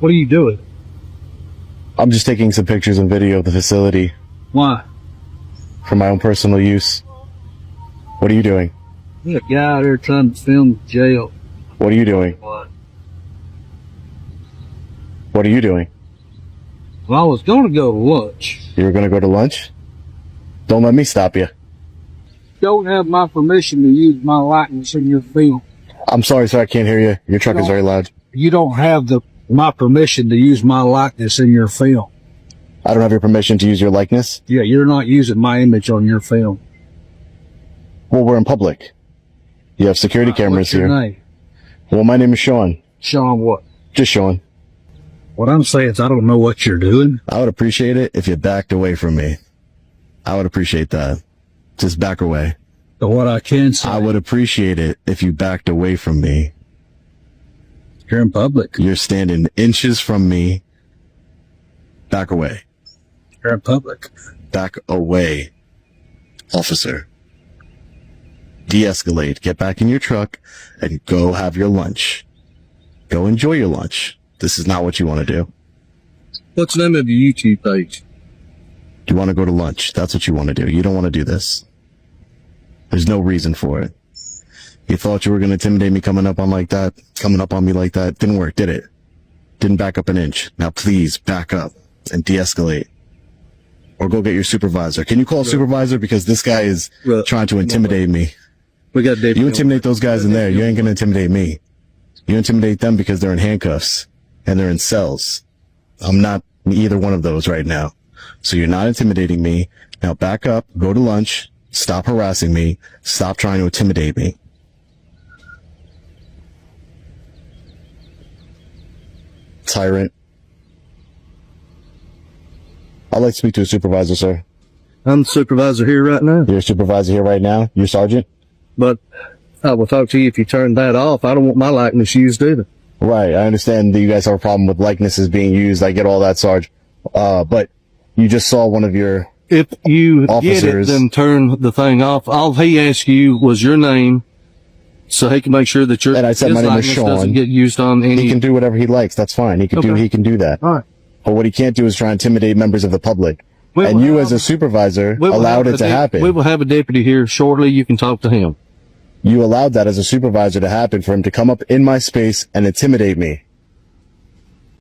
What are you doing? I'm just taking some pictures and video of the facility Why? for my own personal use. What are you doing? There's a guy out there trying to film the jail. What are you doing? What? What are you doing? Well, I was going to go to lunch. You were going to go to lunch? Don't let me stop you. Don't have my permission to use my likeness in your film. I'm sorry, sir. I can't hear you. Your truck is very loud. You don't have my permission to use my likeness in your film. I don't have your permission to use your likeness. Yeah, you're not using my image on your film. Well, we're in public. You have security cameras What's your here. name? Well, my name is Sean. Sean what? Just Sean. What I'm saying is I don't know what you're doing. I would appreciate it if you backed away from me. I would appreciate that. Just back away. But what I can say, I would appreciate it if you backed away from me. you're in public. You're standing inches from me. Back away. You're in public. Back away, officer. De-escalate. Get back in your truck and go have your lunch. Go enjoy your lunch. This is not what you want to do. What's the name of your YouTube page? You want to go to lunch. That's what you want to do. You don't want to do this. There's no reason for it. You thought you were going to intimidate me coming up on me like that. Didn't work, did it? Didn't back up an inch. Now please back up and de-escalate. Or go get your supervisor. Can you call a supervisor? Because this guy is trying to intimidate me. We got David. You intimidate those guys in there. You ain't going to intimidate me. You intimidate them because they're in handcuffs and they're in cells. I'm not either one of those right now. So you're not intimidating me. Now back up, go to lunch, stop harassing me, stop trying to intimidate me. Tyrant. I'd like to speak to a supervisor, sir. I'm the supervisor here right now. You're a supervisor here right now? You're sergeant? But I will talk to you if you turn that off. I don't want my likeness used either. Right. I understand that you guys have a problem with likenesses being used. I get all that, Sarge. But you just saw one of your If you officers. get it, then turn the thing off. All he asked you was your name, so he can make sure that And I said his my name is likeness Sean. doesn't get used on any. He can do whatever he likes. That's fine. He can do that. All right. But what he can't do is try and intimidate members of the public. We And will you have- as a supervisor we will allowed have it to a de- happen. We will have a deputy here shortly. You can talk to him. You allowed that as a supervisor to happen, for him to come up in my space and intimidate me.